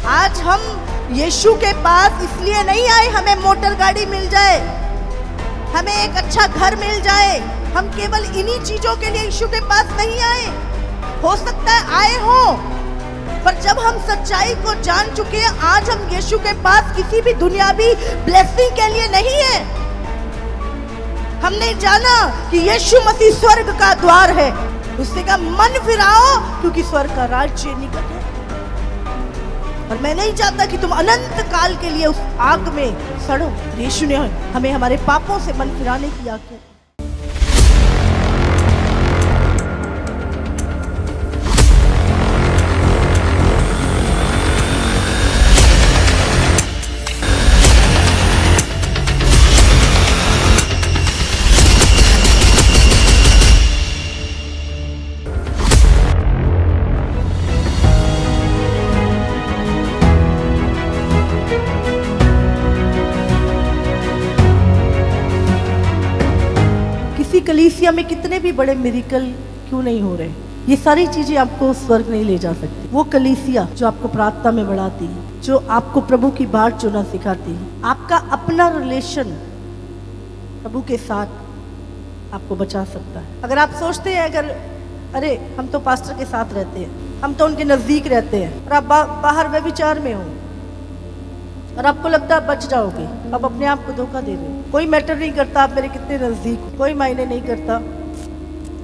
आज हम यीशु के पास इसलिए नहीं आए हमें मोटर गाड़ी मिल जाए, हमें एक अच्छा घर मिल जाए। हम केवल इन्हीं चीजों के लिए यीशु के पास नहीं आए। हो सकता है आए हो, पर जब हम सच्चाई को जान चुके हैं, आज हम यीशु के पास किसी भी दुनियावी ब्लेसिंग के लिए नहीं है। हमने जाना कि यीशु मसीह स्वर्ग का द्वार है। उससे कहा मन फिराओ क्योंकि स्वर्ग का राज्य निकट है। और मैं नहीं चाहता कि तुम अनंत काल के लिए उस आग में सड़ो। यीशु ने हमें हमारे पापों से मन फिराने की आज्ञा दी। कलीसिया में कितने भी बड़े मिरेकल क्यों नहीं हो रहे, ये सारी चीजें आपको स्वर्ग नहीं ले जा सकती। वो कलीसिया जो आपको प्रार्थना में बढ़ाती है, जो आपको प्रभु की बाट चुना सिखाती है, आपका अपना रिलेशन प्रभु के साथ आपको बचा सकता है। अगर आप सोचते हैं अरे हम तो पास्टर के साथ रहते हैं, हम तो उनके नजदीक रहते हैं, और आप बाहर व्यभिचार में हो और आपको लगता है बच जाओगे, आप अपने आप को धोखा दे रहे हो। कोई मैटर नहीं करता आप मेरे कितने नजदीक, कोई मायने नहीं करता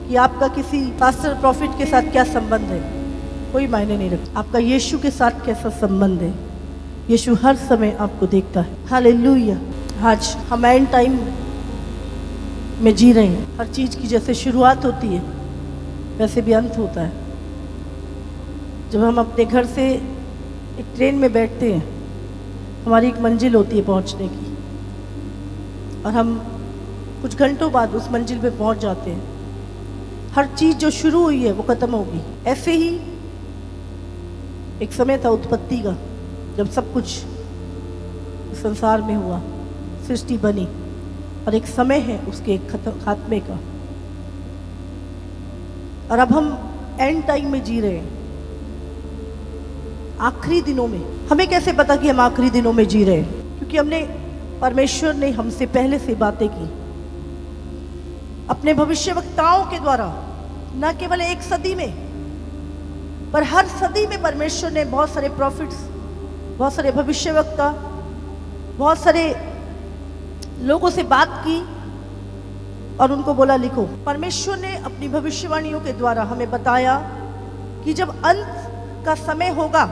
कि आपका किसी पास्टर प्रॉफिट के साथ क्या संबंध है, कोई मायने नहीं रखता। आपका यीशु के साथ कैसा संबंध है, यीशु हर समय आपको देखता है। हालेलुया। आज हम एंड टाइम में जी रहे हैं। हर चीज की जैसे शुरुआत होती है वैसे भी अंत होता है। जब हम अपने घर से एक ट्रेन में बैठते हैं, हमारी एक मंजिल होती है पहुंचने की, और हम कुछ घंटों बाद उस मंजिल पे पहुंच जाते हैं। हर चीज जो शुरू हुई है वो खत्म होगी। ऐसे ही एक समय था उत्पत्ति का, जब सब कुछ संसार में हुआ, सृष्टि बनी, और एक समय है उसके खात्मे का। और अब हम एंड टाइम में जी रहे हैं, आखिरी दिनों में। हमें कैसे पता कि हम आखिरी दिनों में जी रहे हैं? क्योंकि परमेश्वर ने हमसे पहले से बातें की अपने भविष्यवक्ताओं के द्वारा। न केवल एक सदी में, पर हर सदी में परमेश्वर ने बहुत सारे प्रॉफिट्स, बहुत सारे भविष्यवक्ता, बहुत सारे लोगों से बात की और उनको बोला लिखो। परमेश्वर ने अपनी भविष्यवाणियों के द्वारा हमें बताया कि जब अंत का समय होगा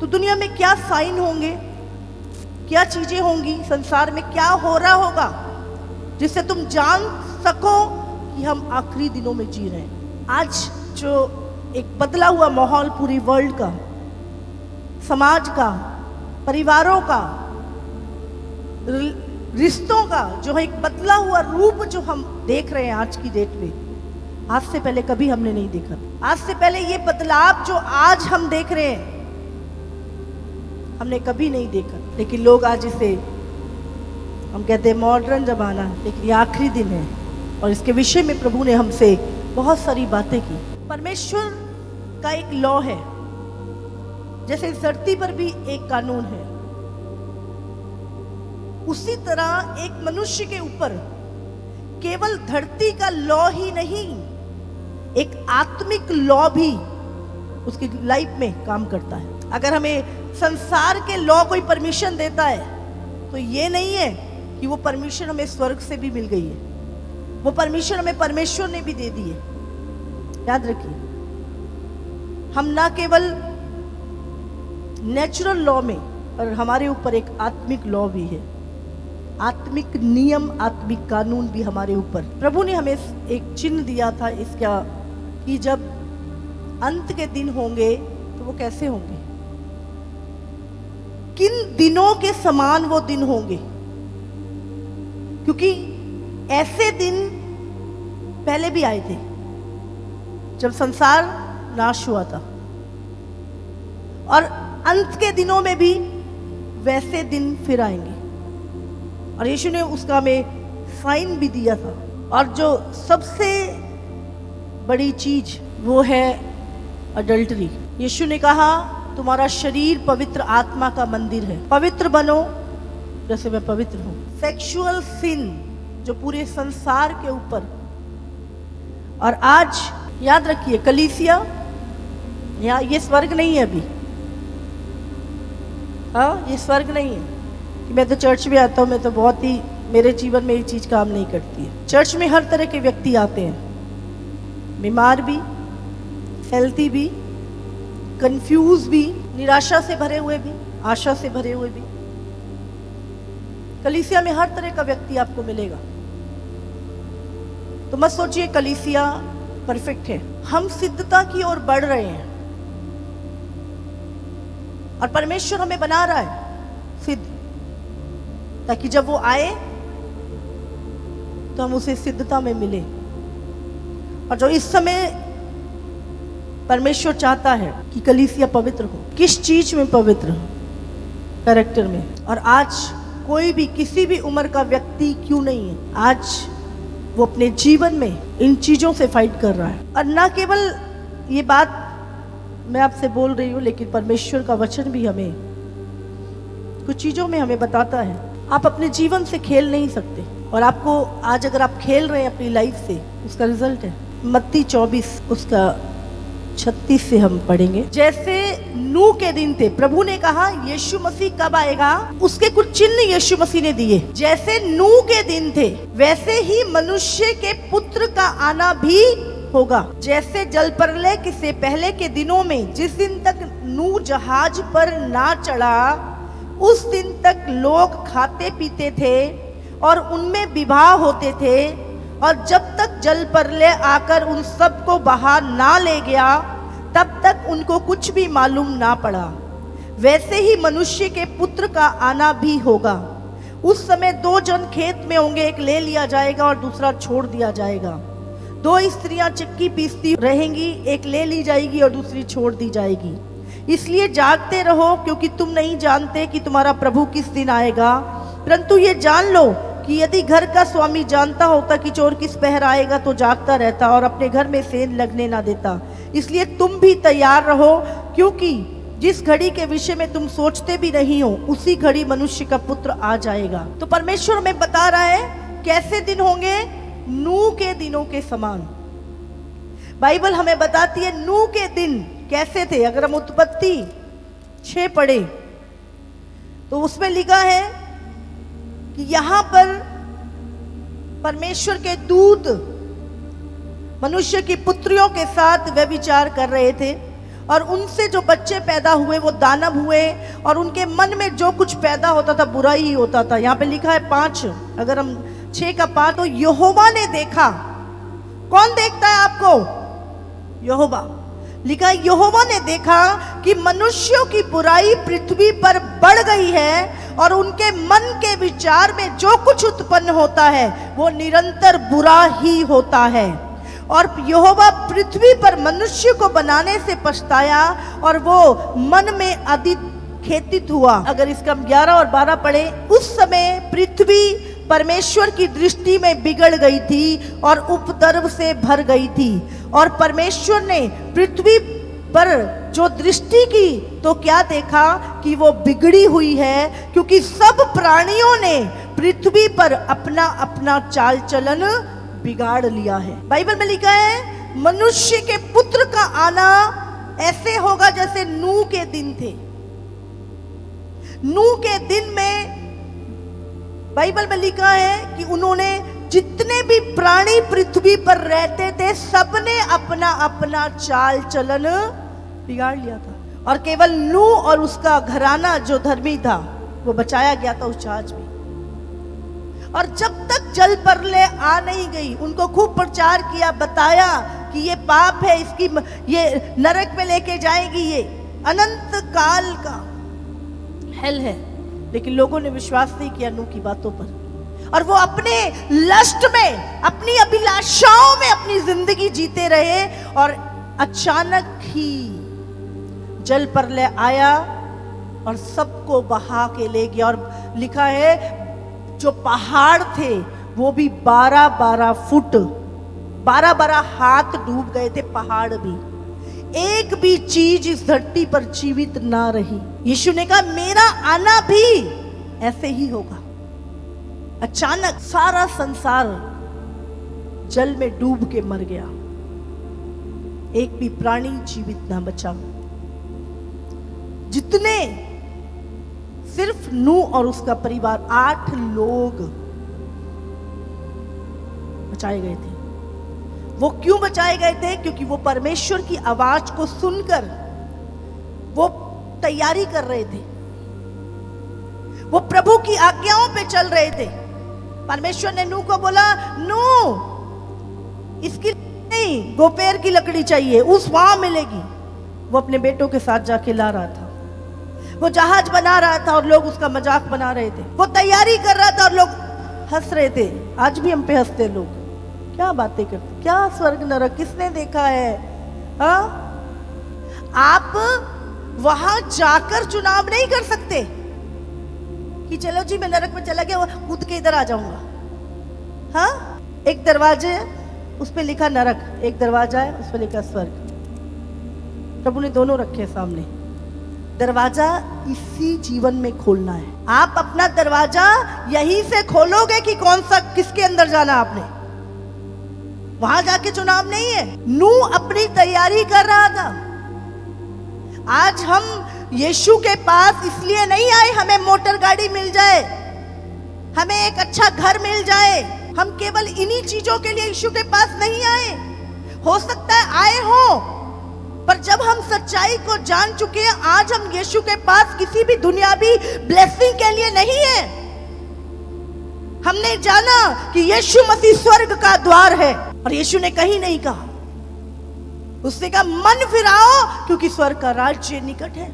तो दुनिया में क्या साइन होंगे, क्या चीजें होंगी, संसार में क्या हो रहा होगा, जिससे तुम जान सको कि हम आखिरी दिनों में जी रहे हैं। आज जो एक बदला हुआ माहौल पूरी वर्ल्ड का, समाज का, परिवारों का, रिश्तों का जो है एक बदला हुआ रूप जो हम देख रहे हैं आज की डेट में, आज से पहले कभी हमने नहीं देखा। आज से पहले ये बदलाव जो आज हम देख रहे हैं हमने कभी नहीं देखा। लेकिन लोग आज इसे, हम कहते हैं मॉडर्न जमाना, लेकिन ये आखिरी दिन है और इसके विषय में प्रभु ने हमसे बहुत सारी बातें की। परमेश्वर का एक लॉ है, जैसे इस धरती पर भी एक कानून है, उसी तरह एक मनुष्य के ऊपर केवल धरती का लॉ ही नहीं, एक आत्मिक लॉ भी उसकी लाइफ में काम करता है। अगर हमें संसार के लॉ कोई परमिशन देता है तो ये नहीं है कि वो परमिशन हमें स्वर्ग से भी मिल गई है, वो परमिशन हमें परमेश्वर ने भी दे दी है। याद रखिए, हम ना केवल नेचुरल लॉ में, पर हमारे ऊपर एक आत्मिक लॉ भी है, आत्मिक नियम, आत्मिक कानून भी हमारे ऊपर। प्रभु ने हमें एक चिन्ह दिया था इसका, कि जब अंत के दिन होंगे तो वो कैसे होंगे, किन दिनों के समान वो दिन होंगे। क्योंकि ऐसे दिन पहले भी आए थे जब संसार नाश हुआ था, और अंत के दिनों में भी वैसे दिन फिर आएंगे। और यीशु ने उसका हमें साइन भी दिया था। और जो सबसे बड़ी चीज वो है अडल्टरी। यीशु ने कहा तुम्हारा शरीर पवित्र आत्मा का मंदिर है। पवित्र बनो जैसे मैं पवित्र हूं। सेक्सुअल सिन जो पूरे संसार के ऊपर, और आज याद रखिए कलीसिया, या ये स्वर्ग नहीं है अभी, हाँ ये स्वर्ग नहीं है कि मैं तो चर्च में आता हूँ, मैं तो बहुत ही, मेरे जीवन में ये चीज काम नहीं करती है। चर्च में हर तरह के व्यक्ति आते हैं, बीमार भी, हेल्थी भी, कंफ्यूज भी, निराशा से भरे हुए भी, आशा से भरे हुए भी। कलीसिया में हर तरह का व्यक्ति आपको मिलेगा। तो मत सोचिए कलीसिया परफेक्ट है। हम सिद्धता की ओर बढ़ रहे हैं और परमेश्वर हमें बना रहा है सिद्ध, ताकि जब वो आए तो हम उसे सिद्धता में मिले। और जो इस समय परमेश्वर चाहता है कि कलीसिया पवित्र हो। किस चीज में पवित्र हो? कैरेक्टर में। और आज कोई भी किसी भी उम्र का व्यक्ति क्यों नहीं है, आज वो अपने जीवन में इन चीजों से फाइट कर रहा है। और ना केवल ये बात मैं आपसे बोल रही हूँ, लेकिन परमेश्वर का वचन भी हमें कुछ चीजों में हमें बताता है। आप अपने जीवन से खेल नहीं सकते, और आपको आज अगर आप खेल रहे हैं अपनी लाइफ से, उसका रिजल्ट है। मत्ती 24 उसका 36 से हम पढ़ेंगे। जैसे नूह के दिन थे, प्रभु ने कहा यीशु मसीह कब आएगा, उसके कुछ चिन्ह यीशु मसीह ने दिए। जैसे नूह के दिन थे वैसे ही मनुष्य के पुत्र का आना भी होगा। जैसे जल प्रलय से पहले के दिनों में जिस दिन तक नूह जहाज पर ना चढ़ा, उस दिन तक लोग खाते पीते थे और उनमें विवाह होते थे, और जब तक जल प्रलय आकर उन सबको बहा ना ले गया तब तक उनको कुछ भी मालूम ना पड़ा। वैसे ही मनुष्य के पुत्र का आना भी होगा। उस समय 2 जन खेत में होंगे, एक ले लिया जाएगा और दूसरा छोड़ दिया जाएगा। 2 स्त्रियां चक्की पीसती रहेंगी, एक ले ली जाएगी और दूसरी छोड़ दी जाएगी। इसलिए जागते रहो, क्योंकि तुम नहीं जानते कि तुम्हारा प्रभु किस दिन आएगा। परंतु ये जान लो कि यदि घर का स्वामी जानता होता कि चोर किस पहर आएगा तो जागता रहता और अपने घर में सेंध लगने ना देता। इसलिए तुम भी तैयार रहो, क्योंकि जिस घड़ी के विषय में तुम सोचते भी नहीं हो उसी घड़ी मनुष्य का पुत्र आ जाएगा। तो परमेश्वर हमें बता रहा है कैसे दिन होंगे, नूह के दिनों के समान। बाइबल हमें बताती है नूह के दिन कैसे थे। अगर हम उत्पत्ति 6 पढ़े तो उसमें लिखा है कि यहां पर परमेश्वर के दूत मनुष्य की पुत्रियों के साथ व्यभिचार कर रहे थे, और उनसे जो बच्चे पैदा हुए वो दानव हुए, और उनके मन में जो कुछ पैदा होता था बुरा ही होता था। यहाँ पे लिखा है 5, अगर हम 6 का 5, तो यहोवा ने देखा। कौन देखता है आपको? यहोवा। लिखा है यहोवा ने देखा कि मनुष्यों की बुराई पृथ्वी पर बढ़ गई है, और उनके मन के विचार में जो कुछ उत्पन्न होता है वो निरंतर बुरा ही होता है। और यहोवा पृथ्वी पर मनुष्य को बनाने से पछताया और वो मन में अधिक खेतित हुआ। अगर इसका हम 11 और 12 पढ़े, उस समय पृथ्वी परमेश्वर की दृष्टि में बिगड़ गई थी और उपद्रव से भर गई थी। और परमेश्वर ने पृथ्वी पर जो दृष्टि की तो क्या देखा कि वो बिगड़ी हुई है, क्योंकि सब प्राणियों ने पृथ्वी पर अपना अपना चाल चलन बिगाड़ लिया है। बाइबल में लिखा है मनुष्य के पुत्र का आना ऐसे होगा जैसे नूह के दिन थे। नूह के दिन में बाइबल में लिखा है कि उन्होंने जितने भी प्राणी पृथ्वी पर रहते थे सबने अपना अपना चाल चलन बिगाड़ लिया था, और केवल नूह और उसका घराना जो धर्मी था वो बचाया गया था उस जहाज में। और जब तक जल प्रलय आ नहीं गई, उनको खूब प्रचार किया, बताया कि ये पाप है, इसकी ये नरक में लेके जाएगी, ये अनंत काल का हेल है, लेकिन लोगों ने विश्वास नहीं किया नूह की बातों पर, और वो अपने लस्ट में, अपनी अभिलाषाओं में अपनी जिंदगी जीते रहे। और अचानक ही जल प्रलय आया और सबको बहा के ले गया। और लिखा है जो पहाड़ थे वो भी 12-12 फुट, 12-12 हाथ डूब गए थे पहाड़ भी। एक भी चीज इस धरती पर जीवित ना रही। यीशु ने कहा मेरा आना भी ऐसे ही होगा। अचानक सारा संसार जल में डूब के मर गया, एक भी प्राणी जीवित ना बचा। जितने सिर्फ नूह और उसका परिवार 8 लोग बचाए गए थे। वो क्यों बचाए गए थे? क्योंकि वो परमेश्वर की आवाज को सुनकर वो तैयारी कर रहे थे, वो प्रभु की आज्ञाओं पे चल रहे थे। परमेश्वर ने नूह को बोला, नूह इसकी नहीं, गोपेर की लकड़ी चाहिए, उस वहां मिलेगी। वो अपने बेटों के साथ जाके ला रहा था, वो जहाज बना रहा था और लोग उसका मजाक बना रहे थे। वो तैयारी कर रहा था और लोग हंस रहे थे। आज भी हम पे हंसते लोग, क्या बातें करते, क्या स्वर्ग नरक किसने देखा है? हाँ, आप वहां जाकर चुनाव नहीं कर सकते कि चलो जी मैं नरक में चला गया, कूद के इधर आ जाऊंगा। हाँ, एक दरवाजे है उस पे लिखा नरक, एक दरवाजा है उस पे लिखा स्वर्ग। प्रभु ने दोनों रखे सामने। दरवाजा इसी जीवन में खोलना है। आप अपना दरवाजा यहीं से खोलोगे कि कौन सा किसके अंदर जाना आपने, वहां जाके चुनाव नहीं है। नूह अपनी तैयारी कर रहा था। आज हम यीशु के पास इसलिए नहीं आए हमें मोटर गाड़ी मिल जाए, हमें एक अच्छा घर मिल जाए। हम केवल इन्हीं चीजों के लिए यीशु के पास नहीं आए। हो सकता है आए हो, पर जब हम सच्चाई को जान चुके हैं, आज हम यीशु के पास किसी भी दुनियावी ब्लेसिंग के लिए नहीं है। हमने जाना कि यीशु मसीह स्वर्ग का द्वार है, और यीशु ने कहीं नहीं कहा, उसने कहा मन फिराओ क्योंकि स्वर्ग का राज्य निकट है।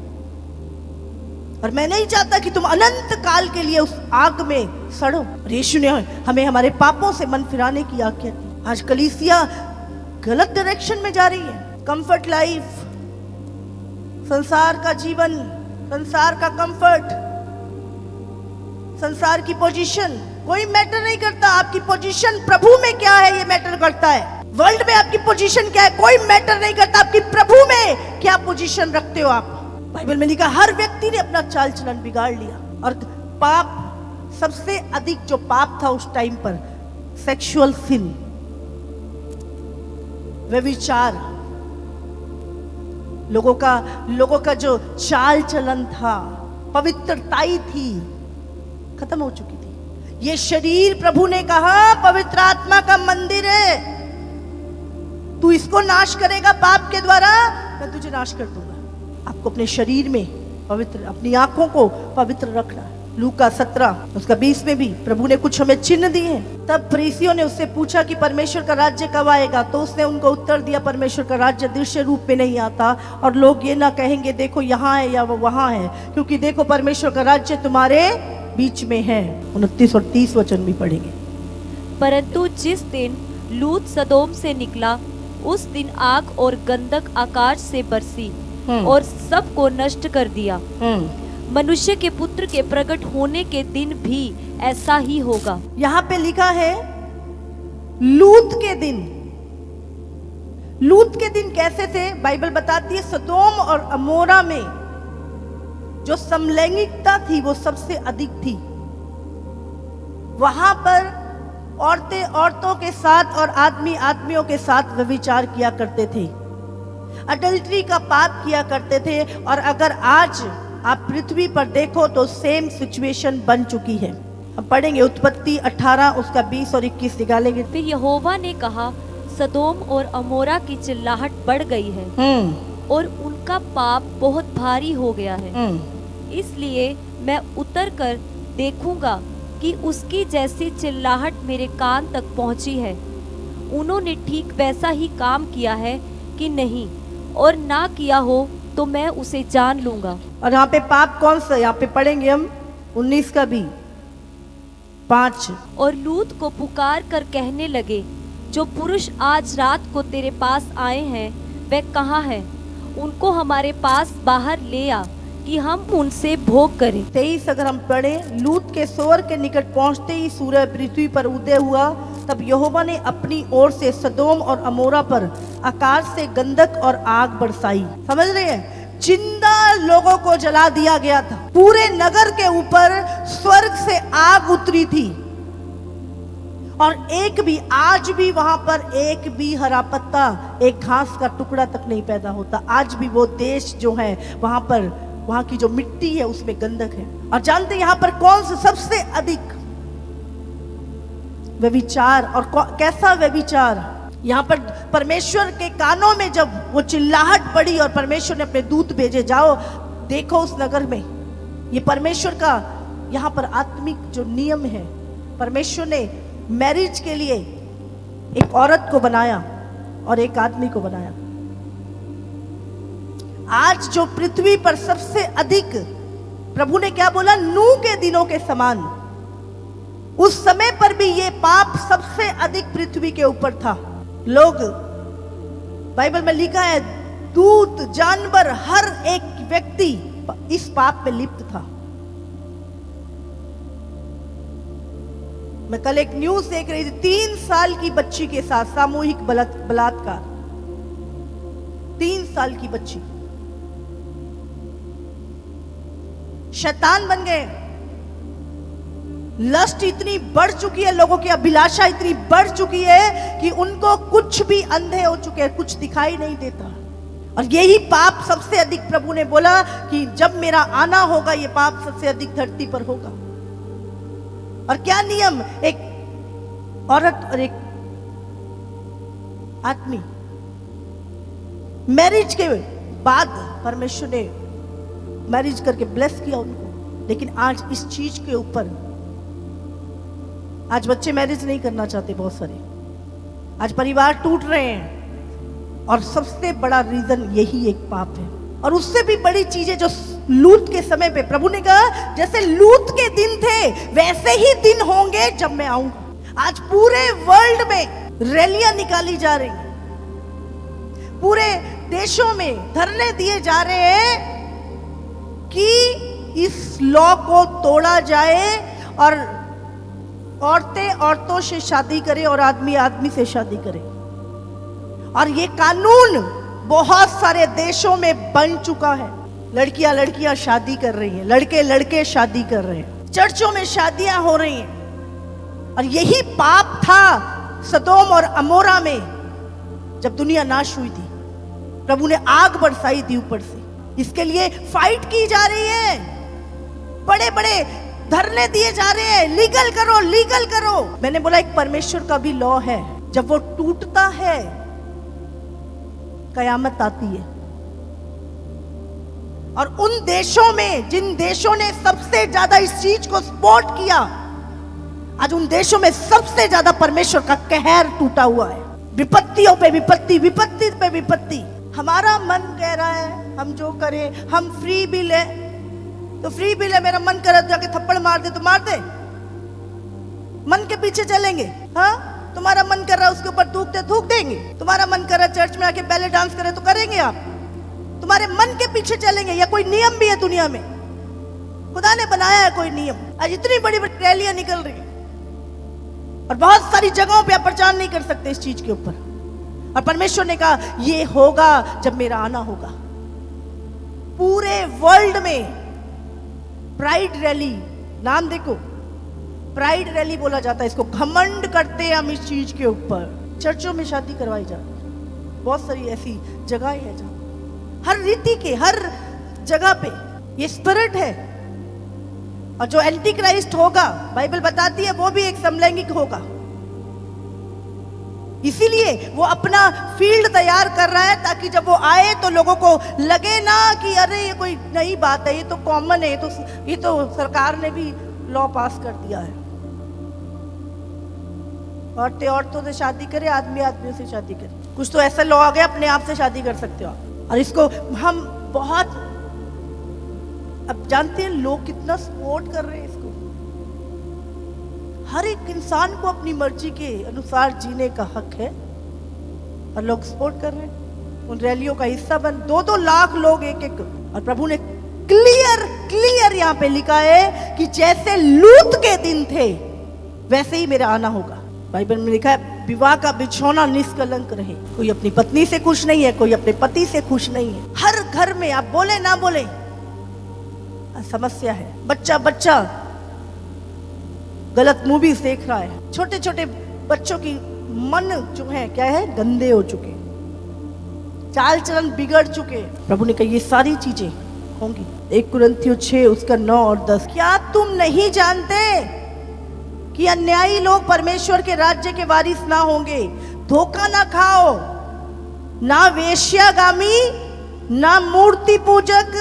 और मैं नहीं चाहता कि तुम अनंत काल के लिए उस आग में सड़ो। और यीशु ने हमें हमारे पापों से मन फिराने की आज्ञा दी। आज कलीसिया गलत डायरेक्शन में जा रही है। कंफर्ट लाइफ, संसार का जीवन, संसार का कंफर्ट, संसार की पोजीशन, कोई मैटर नहीं करता। आपकी पोजीशन प्रभु में क्या है ये मैटर करता है। वर्ल्ड में आपकी पोजीशन क्या है कोई मैटर नहीं करता। आपकी प्रभु में क्या पोजीशन रखते हो आप। बाइबल में लिखा हर व्यक्ति ने अपना चाल चलन बिगाड़ लिया, और पाप, सबसे अधिक जो पाप था उस टाइम पर सेक्सुअल सिन, व्यभिचार, लोगों का जो चाल चलन था, पवित्रताई थी, खत्म हो चुकी थी। ये शरीर प्रभु ने कहा पवित्र आत्मा का मंदिर है, तू इसको नाश करेगा पाप के द्वारा, मैं तुझे नाश कर दूंगा। आपको अपने शरीर में पवित्र, अपनी आंखों को पवित्र रखना है। लूका 17 उसका 20 में भी प्रभु ने कुछ हमें चिन्ह दिए। तब फरीसियों ने उससे पूछा कि परमेश्वर का राज्य कब आएगा? तो उसने उनको उत्तर दिया, परमेश्वर का राज्य दृश्य रूप में नहीं आता, और लोग ये ना कहेंगे देखो यहाँ है या वो वहाँ है, क्योंकि देखो परमेश्वर का राज्य तुम्हारे बीच में है। 29 और 30 वचन भी पढ़ेंगे। परंतु जिस दिन लूत सदोम से निकला, उस दिन आग और गंधक आकाश से बरसी और सबको नष्ट कर दिया। मनुष्य के पुत्र के प्रकट होने के दिन भी ऐसा ही होगा। यहाँ पे लिखा है लूत के दिन। लूत के दिन कैसे थे? बाइबल बताती है सदोम और अमोरा में जो समलैंगिकता थी वो सबसे अधिक थी। वहां पर औरतें औरतों के साथ और आदमी आदमियों के साथ व्यभिचार किया करते थे, अडल्ट्री का पाप किया करते थे। और अगर आज आप पृथ्वी पर देखो तो सेम सिचुएशन बन चुकी है। हम पढ़ेंगे उत्पत्ति 18 उसका 20 और 21 निकालेंगे। फिर यहोवा ने कहा, सदोम और अमोरा की चिल्लाहट बढ़ गई है और उनका पाप बहुत भारी हो गया है, इसलिए मैं उतर कर देखूंगा कि उसकी जैसी चिल्लाहट मेरे कान तक पहुंची है। उन्होंने ठीक वैसा ही काम किया है कि नहीं, और ना किया हो तो मैं उसे जान लूंगा। और यहाँ पे पाप कौन सा? यहाँ पे पढ़ेंगे हम 19 का भी 5। और लूत को पुकार कर कहने लगे, जो पुरुष आज रात को तेरे पास आए हैं वह कहाँ है? उनको हमारे पास बाहर ले आ कि हम उनसे भोग करें। 23 अगर हम पढ़े, लूत के सोर के निकट पहुंचते ही सूर्य पृथ्वी पर उदय हुआ तब यहोवा ने अपनी ओर से सदोम और अमोरा पर आकाश से गंधक और आग बरसाई। समझ रहे हैं, जिंदा लोगों को जला दिया गया था। पूरे नगर के ऊपर स्वर्ग से आग उतरी थी और एक भी, आज भी वहां पर एक भी हरा पत्ता, एक घास का टुकड़ा तक नहीं पैदा होता। आज भी वो देश जो है वहां पर, वहां की जो मिट्टी है उसमें गंधक है। और जानते हैं यहां पर कौन सा सबसे अधिक व्यभिचार, और कैसा व्यभिचार? यहां पर परमेश्वर के कानों में जब वो चिल्लाहट पड़ी और परमेश्वर ने अपने दूत भेजे, जाओ देखो उस नगर में। ये परमेश्वर का यहां पर आत्मिक जो नियम है, परमेश्वर ने मैरिज के लिए एक औरत को बनाया और एक आदमी को बनाया। आज जो पृथ्वी पर सबसे अधिक, प्रभु ने क्या बोला? नूह के दिनों के समान। उस समय पर भी ये पाप सबसे अधिक पृथ्वी के ऊपर था। लोग, बाइबल में लिखा है, दूत, जानवर, हर एक व्यक्ति इस पाप में लिप्त था। मैं कल एक न्यूज देख रही थी, 3 साल की बच्ची के साथ सामूहिक बलात्कार। 3 साल की बच्ची। शैतान बन गए। लस्ट इतनी बढ़ चुकी है, लोगों की अभिलाषा इतनी बढ़ चुकी है कि उनको कुछ भी, अंधे हो चुके हैं, कुछ दिखाई नहीं देता। और यही पाप सबसे अधिक, प्रभु ने बोला कि जब मेरा आना होगा ये पाप सबसे अधिक धरती पर होगा। और क्या नियम? एक औरत और एक आदमी। मैरिज के बाद परमेश्वर ने मैरिज करके ब्लेस किया उनको, लेकिन आज इस चीज के ऊपर, आज बच्चे मैरिज नहीं करना चाहते बहुत सारे, आज परिवार टूट रहे हैं और सबसे बड़ा रीजन यही एक पाप है। और उससे भी बड़ी चीजें जो लूत के समय पे प्रभु ने कहा, जैसे लूत के दिन थे वैसे ही दिन होंगे जब मैं आऊंगा। आज पूरे वर्ल्ड में रैलियां निकाली जा रही हैं, पूरे देशों में धरने दिए जा रहे हैं कि इस लॉ को तोड़ा जाए और औरतें औरतों से शादी करें और आदमी आदमी से शादी करे। और ये कानून बहुत सारे देशों में बन चुका है। लड़कियां लड़कियां शादी कर रही हैं, लड़के लड़के शादी कर रहे हैं, चर्चों में शादियां हो रही हैं। और यही पाप था सदोम और अमोरा में जब दुनिया नाश हुई थी। प्रभु ने आग बरसाई थी ऊपर से। इसके लिए फाइट की जा रही है, बड़े बड़े धरने दिए जा रहे हैं, लीगल करो, लीगल करो। मैंने बोला एक परमेश्वर का भी लॉ है, जब वो टूटता है कयामत आती है। और उन देशों में, जिन देशों ने सबसे ज्यादा इस चीज को सपोर्ट किया, आज उन देशों में सबसे ज्यादा परमेश्वर का कहर टूटा हुआ है। विपत्तियों पे विपत्ति, विपत्ति पे विपत्ति। हमारा मन कह रहा है हम जो करें, हम फ्री बिल है तो फ्री बिल है, मेरा मन कर रहा है जाके थप्पड़ मार दे तो मार दे, मन के पीछे चलेंगे। हाँ, तुम्हारा मन कर रहा है उसके ऊपर थूक देंगे, तुम्हारा मन कर रहा है चर्च में आके बैले डांस करे तो करेंगे आप, तुम्हारे मन के पीछे चलेंगे। या कोई नियम भी है दुनिया में, खुदा ने बनाया है कोई नियम। आज इतनी बड़ी बड़ी रैलियां निकल रही है और बहुत सारी जगहों पे आप प्रचार नहीं कर सकते इस चीज के ऊपर। और परमेश्वर ने कहा ये होगा जब मेरा आना होगा। पूरे वर्ल्ड में प्राइड रैली, नाम देखो, प्राइड रैली बोला जाता है इसको। घमंड करते हैं हम इस चीज के ऊपर। चर्चों में शादी करवाई जाती है, बहुत सारी ऐसी जगह है जहां हर रीति के, हर जगह पे ये स्पिरिट है। और जो एंटी क्राइस्ट होगा, बाइबल बताती है, वो भी एक समलैंगिक होगा। इसीलिए वो अपना फील्ड तैयार कर रहा है ताकि जब वो आए तो लोगों को लगे ना कि अरे ये कोई नई बात है, ये तो कॉमन है, ये तो सरकार ने भी लॉ पास कर दिया है। औरतें औरतों से शादी करे, आदमी आदमियों से शादी करे। कुछ तो ऐसा लॉ आ गया, अपने आप से शादी कर सकते हो आप। और इसको हम बहुत, अब जानते हैं लोग कितना सपोर्ट कर रहे हैं इसको। हर एक इंसान को अपनी मर्जी के अनुसार जीने का हक है और लोग सपोर्ट कर रहे हैं। उन रैलियों का हिस्सा बन 2-2 लाख लोग एक एक। और प्रभु ने क्लियर यहाँ पे लिखा है कि जैसे लूत के दिन थे वैसे ही मेरा आना होगा। बाइबल में लिखा है विवाह का बिछौना निष्कलंक रहे। कोई अपनी पत्नी से खुश नहीं है, कोई अपने पति से खुश नहीं है। हर घर में आप बोले ना बोले समस्या है। बच्चा बच्चा गलत मूवीज देख रहा है। छोटे छोटे बच्चों की मन जो है क्या है, गंदे हो चुके, चाल चलन बिगड़ चुके। प्रभु ने कहा ये सारी चीजें होंगी। 1 कुरिन्थियों 6 उसका 9 और 10। क्या तुम नहीं जानते कि अन्यायी लोग परमेश्वर के राज्य के वारिस ना होंगे? धोखा ना खाओ, ना वेश्यागामी, ना मूर्ति पूजक,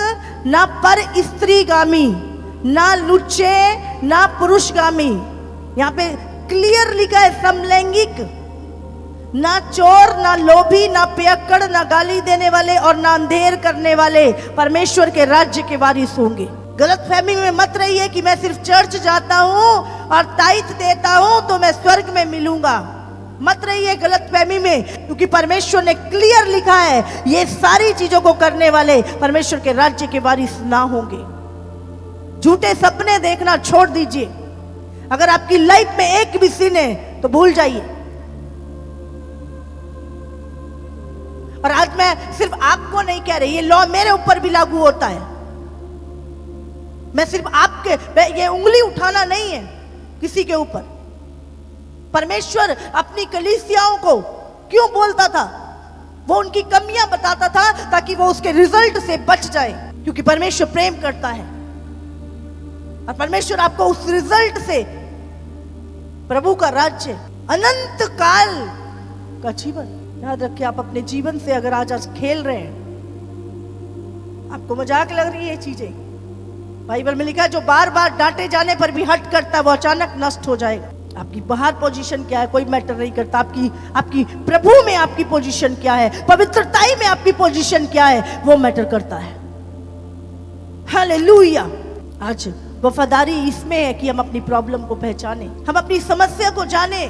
ना पर स्त्रीगामी, ना लुच्चे, ना पुरुषगामी। यहाँ पे क्लियर लिखा है समलैंगिक, ना चोर, ना लोभी, ना पियक्कड़, ना गाली देने वाले और ना अंधेर करने वाले परमेश्वर के राज्य के वारिस होंगे। गलत फहमी में मत रहिए कि मैं सिर्फ चर्च जाता हूं और ताइथ देता हूं तो मैं स्वर्ग में मिलूंगा। मत रहिए गलत फहमी में, क्योंकि परमेश्वर ने क्लियर लिखा है ये सारी चीजों को करने वाले परमेश्वर के राज्य के वारिस ना होंगे। झूठे सपने देखना छोड़ दीजिए। अगर आपकी लाइफ में एक भी सिन है तो भूल जाइए। और आज मैं सिर्फ आपको नहीं कह रही, ये लॉ मेरे ऊपर भी लागू होता है। मैं सिर्फ आपके ये उंगली उठाना नहीं है किसी के ऊपर। परमेश्वर अपनी कलीसियाओं को क्यों बोलता था? वो उनकी कमियां बताता था ताकि वो उसके रिजल्ट से बच जाए, क्योंकि परमेश्वर प्रेम करता है और परमेश्वर आपको उस रिजल्ट से, प्रभु का राज्य, अनंत काल का जीवन। याद रखिए, आप अपने जीवन से अगर आज खेल रहे हैं, आपको मजाक लग रही है ये चीजें, बाइबल में लिखा है जो बार बार डांटे जाने पर भी हट करता है वो अचानक नष्ट हो जाएगा। आपकी बाहर पोजीशन क्या है कोई मैटर नहीं करता। आपकी प्रभु में आपकी पोजीशन क्या है, पवित्रताई में आपकी पोजीशन क्या है, वो मैटर करता है। हालेलुया। आज वफादारी इसमें है कि हम अपनी प्रॉब्लम को पहचाने, हम अपनी समस्या को जाने,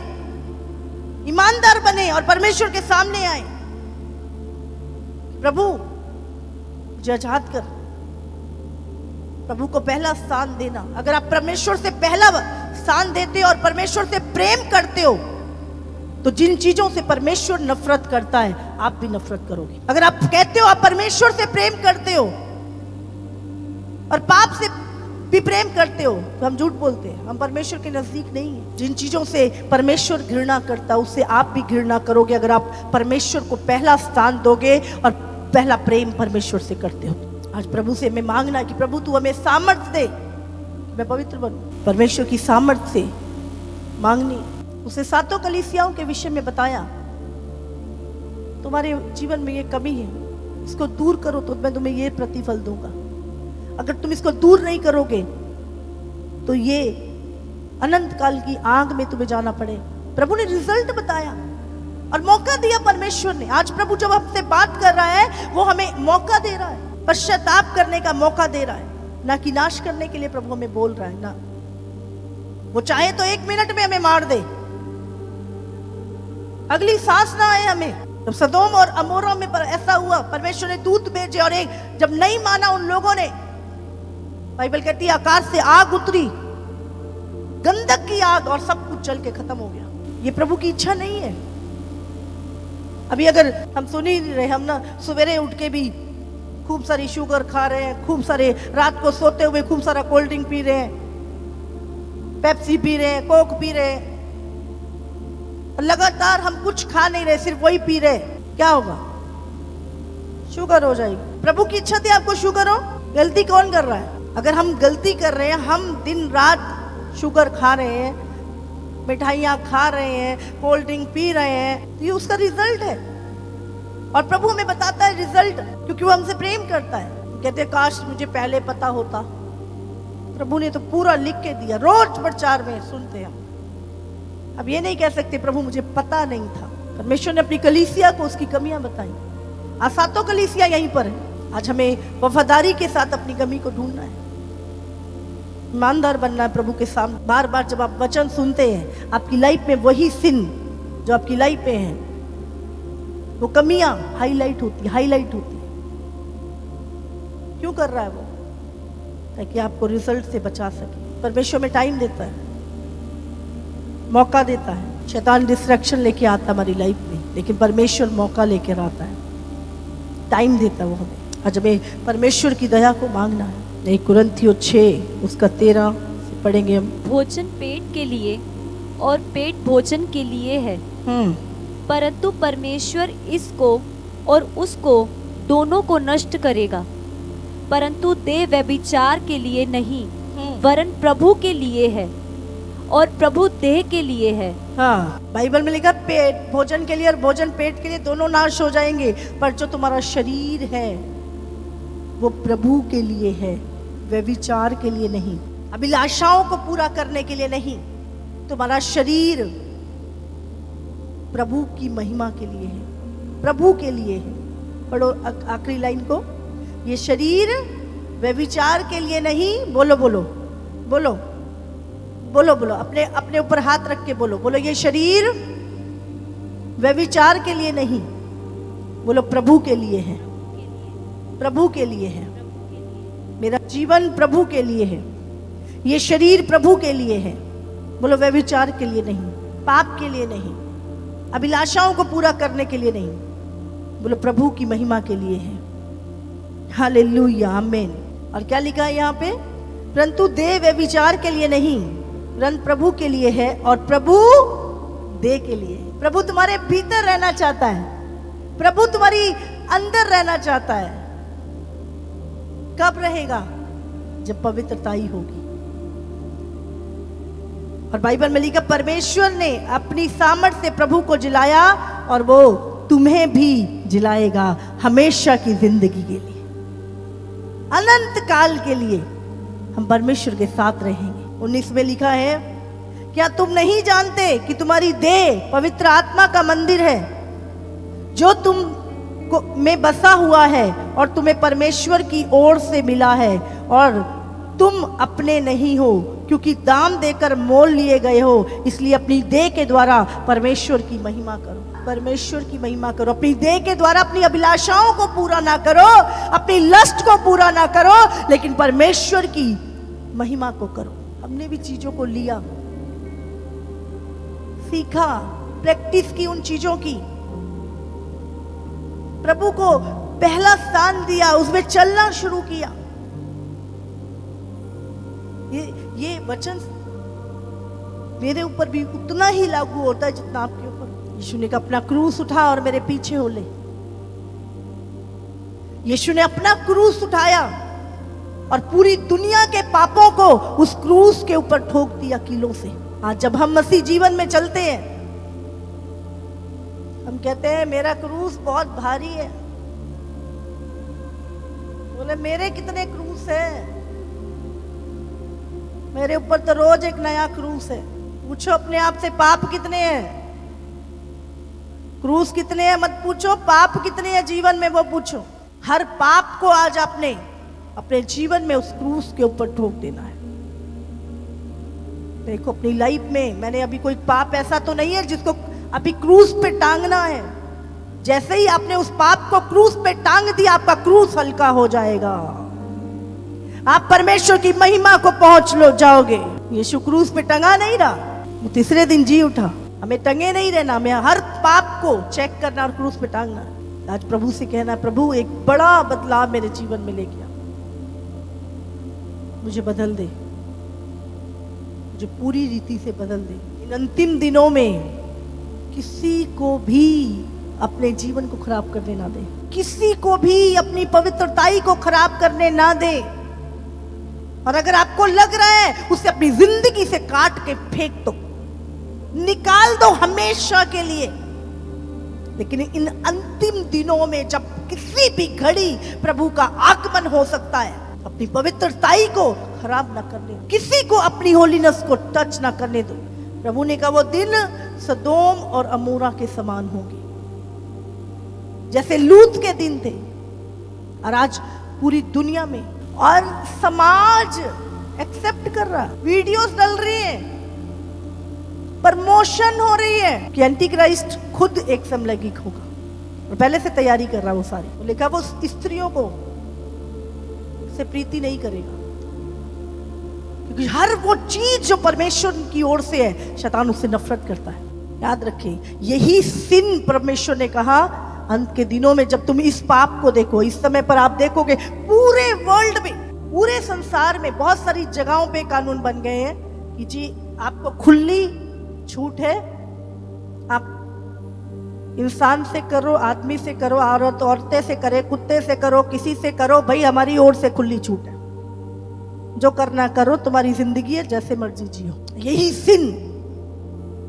ईमानदार बने और परमेश्वर के सामने आए। प्रभु मुझे आजाद कर, प्रभु को पहला स्थान देना। अगर आप परमेश्वर से पहला स्थान देते हो और परमेश्वर से प्रेम करते हो तो जिन चीजों से परमेश्वर नफरत करता है आप भी नफरत करोगे। अगर आप कहते हो आप परमेश्वर से प्रेम करते हो और पाप से भी प्रेम करते हो तो हम झूठ बोलते हैं, हम परमेश्वर के नजदीक नहीं है। जिन चीजों से परमेश्वर घृणा करता है उससे आप भी घृणा करोगे अगर आप परमेश्वर को पहला स्थान दोगे और पहला प्रेम परमेश्वर से करते हो। आज प्रभु से मैं मांगना कि प्रभु तू हमें सामर्थ्य दे, मैं पवित्र बनूं। परमेश्वर की सामर्थ्य से मांगनी। उसे 7 कलीसियाओं के विषय में बताया, तुम्हारे जीवन में ये कमी है, इसको दूर करो तो मैं तुम्हें ये प्रतिफल दूंगा। अगर तुम इसको दूर नहीं करोगे तो ये अनंत काल की आग में तुम्हें जाना पड़े। प्रभु ने रिजल्ट बताया और मौका दिया परमेश्वर ने। आज प्रभु जब हमसे बात कर रहा है वो हमें मौका दे रहा है, पश्चाताप करने का मौका दे रहा है, ना कि नाश करने के लिए प्रभु हमें बोल रहा है। ना, वो चाहे तो 1 मिनट में हमें मार दे, अगली सांस ना आए हमें। जब सदोम और अमोरा में ऐसा हुआ, परमेश्वर ने दूत भेजे और जब नहीं माना उन लोगों ने, बाइबल कहती है आकाश से आग उतरी, गंधक की आग, और सब कुछ जल के खत्म हो गया। ये प्रभु की इच्छा नहीं है। अभी अगर हम सुन ही नहीं रहे, हम ना सवेरे उठ के भी खूब सारी शुगर खा रहे हैं, खूब सारे रात को सोते हुए खूब सारा कोल्ड ड्रिंक पी रहे हैं, पेप्सी पी रहे हैं, कोक पी रहे हैं, लगातार हम कुछ खा नहीं रहे, सिर्फ वही पी रहे, क्या होगा? शुगर हो जाएगी। प्रभु की इच्छा थी आपको शुगर हो? गलती कौन कर रहा है? अगर हम गलती कर रहे हैं, हम दिन रात शुगर खा रहे हैं, मिठाइयाँ खा रहे हैं, कोल्ड ड्रिंक पी रहे हैं, तो ये उसका रिजल्ट है। और प्रभु हमें बताता है रिजल्ट, क्योंकि वो हमसे प्रेम करता है। कहते हैं काश मुझे पहले पता होता। प्रभु ने तो पूरा लिख के दिया, रोज प्रचार में सुनते हैं। अब ये नहीं कह सकते प्रभु मुझे पता नहीं था। परमेश्वर ने अपनी कलीसिया को उसकी कमियां बताई। आज 7 कलीसिया यहीं पर है। आज हमें वफादारी के साथ अपनी कमी को ढूंढना है, ईमानदार बनना है प्रभु के सामने। बार बार जब आप वचन सुनते हैं, आपकी लाइफ में वही सिन जो आपकी लाइफ में है, वो कमियां हाईलाइट होती है। क्यों कर रहा है वो? ताकि आपको रिजल्ट से बचा सके। परमेश्वर में टाइम देता है, मौका देता है। शैतान डिस्ट्रैक्शन लेके आता हमारी लाइफ में, लेकिन परमेश्वर मौका लेकर आता है, टाइम देता है वो हमें। आज हमें परमेश्वर की दया को मांगना है। 1 कुरिन्थियों 6 उसका 13 से पढ़ेंगे हम। भोजन पेट के लिए और पेट भोजन के लिए है, परंतु परमेश्वर इसको और उसको दोनों को नष्ट करेगा, परंतु देह व्यभिचार के लिए नहीं, वरन प्रभु के लिए है और प्रभु देह के लिए है। हाँ, बाइबल में लिखा पेट भोजन के लिए और भोजन पेट के लिए, दोनों नाश हो जाएंगे, पर जो तुम्हारा शरीर है वो प्रभु के लिए है, व्यभिचार के लिए नहीं, अभिलाषाओं को पूरा करने के लिए नहीं। तुम्हारा शरीर प्रभु की महिमा के लिए है, प्रभु के लिए है। पढ़ो आखिरी लाइन को, ये शरीर व्यभिचार के लिए नहीं, बोलो बोलो बोलो बोलो बोलो, अपने अपने ऊपर हाथ रख के बोलो, बोलो ये शरीर व्यभिचार के लिए नहीं, बोलो प्रभु के लिए है, प्रभु के लिए है। मेरा जीवन प्रभु के लिए है, ये शरीर प्रभु के लिए है, बोलो व्यभिचार के लिए नहीं, पाप के लिए नहीं, अभिलाषाओं को पूरा करने के लिए नहीं, बोलो प्रभु की महिमा के लिए है। हालेलुया, आमीन। और क्या लिखा है यहाँ पे, परंतु देह व्यभिचार के लिए नहीं, परंतु प्रभु के लिए है और प्रभु देह के लिए है। प्रभु तुम्हारे भीतर रहना चाहता है, प्रभु तुम्हारी अंदर रहना चाहता है। कब रहेगा? जब पवित्रताई होगी। और बाइबल में लिखा, परमेश्वर ने अपनी सामर्थ से प्रभु को जिलाया और वो तुम्हें भी जिलाएगा हमेशा की जिंदगी के लिए, अनंत काल के लिए हम परमेश्वर के साथ रहेंगे। 19 में लिखा है, क्या तुम नहीं जानते कि तुम्हारी देह पवित्र आत्मा का मंदिर है जो तुम को में बसा हुआ है और तुम्हें परमेश्वर की ओर से मिला है, और तुम अपने नहीं हो क्योंकि दाम देकर मोल लिए गए हो, इसलिए अपनी देह के द्वारा परमेश्वर की महिमा करो। परमेश्वर की महिमा करो, अपनी देह के द्वारा अपनी अभिलाषाओं को पूरा ना करो, अपनी लस्ट को पूरा ना करो, लेकिन परमेश्वर की महिमा को करो। हमने भी चीजों को लिया, सीखा, प्रैक्टिस की उन चीजों की, प्रभु को पहला स्थान दिया, उसमें चलना शुरू किया। ये वचन मेरे ऊपर भी उतना ही लागू होता है जितना आपके ऊपर। यीशु ने कहा अपना क्रूस उठा और मेरे पीछे हो ले। यीशु ने अपना क्रूस उठाया और पूरी दुनिया के पापों को उस क्रूस के ऊपर ठोक दिया कीलों से। आज जब हम मसीह जीवन में चलते हैं, हम कहते हैं मेरा क्रूस बहुत भारी है। बोले मेरे कितने क्रूस है? मेरे ऊपर तो रोज एक नया क्रूस है। पूछो अपने आप से, पाप कितने हैं? क्रूस कितने हैं मत पूछो, पाप कितने हैं जीवन में वो पूछो। हर पाप को आज आपने अपने जीवन में उस क्रूस के ऊपर ठोक देना है। देखो अपनी लाइफ में मैंने अभी कोई पाप ऐसा तो नहीं है जिसको अभी क्रूस पे टांगना है। जैसे ही आपने उस पाप को क्रूस पे टांग दिया, आपका क्रूस हल्का हो जाएगा, आप परमेश्वर की महिमा को पहुंच लो जाओगे। यीशु क्रूस पे टंगा नहीं रहा, वो तीसरे दिन जी उठा। हमें टंगे नहीं रहना, हमें हर पाप को चेक करना और क्रूस पे टांगना। आज प्रभु से कहना, प्रभु एक बड़ा बदलाव मेरे जीवन में लेके आ, मुझे बदल दे, मुझे पूरी रीति से बदल दे। इन अंतिम दिनों में किसी को भी अपने जीवन को खराब करने ना दे, किसी को भी अपनी पवित्रताई को खराब करने ना दे। और अगर आपको लग रहा है उसे अपनी जिंदगी से काट के फेंक दो, निकाल दो हमेशा के लिए। लेकिन इन अंतिम दिनों में जब किसी भी घड़ी प्रभु का आगमन हो सकता है, अपनी पवित्रताई को खराब ना करने दो, किसी को अपनी होलीनेस को टच ना करने दो। प्रभु ने कहा वो दिन सदोम और अमोरा के समान होंगे, जैसे लूत के दिन थे। और आज पूरी दुनिया में और समाज एक्सेप्ट कर रहा, वीडियोस डल रही है, प्रमोशन हो रही है कि एंटी क्राइस्ट खुद एक समलैंगिक होगा, और पहले से तैयारी कर रहा वो सारी। वो लिखा वो स्त्रियों को से प्रीति नहीं करेगा, क्योंकि हर वो चीज जो परमेश्वर की ओर से है, शैतान उससे नफरत करता है। याद रखें, यही सिन परमेश्वर ने कहा अंत के दिनों में जब तुम इस पाप को देखो, इस समय पर आप देखोगे पूरे वर्ल्ड में, पूरे संसार में बहुत सारी जगहों पे कानून बन गए हैं कि जी आपको खुली छूट है, आप इंसान से करो, आदमी से करो, औरतें से करे, कुत्ते से करो, किसी से करो, भाई हमारी ओर से खुली छूट है, जो करना करो, तुम्हारी जिंदगी है, जैसे मर्जी जियो। यही सिन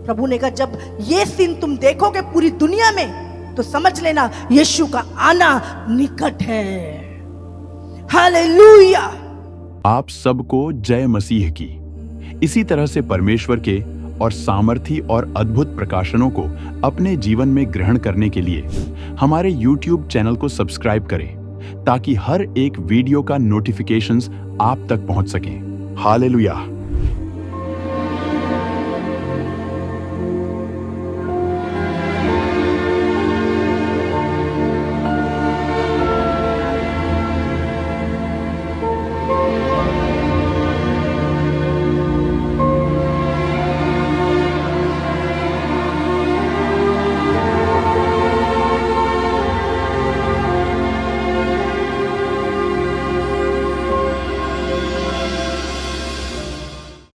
प्रभु ने कहा जब ये सिन तुम देखोगे पूरी दुनिया में तो समझ लेना यीशु का आना निकट है। हालेलुया। आप सबको जय मसीह की। इसी तरह से परमेश्वर के और सामर्थी और अद्भुत प्रकाशनों को अपने जीवन में ग्रहण करने के लिए हमारे YouTube चैनल को सब्सक्राइब करें ताकि हर एक वीडियो का नोटिफिकेशंस आप तक पहुंच सके। हालेलुया।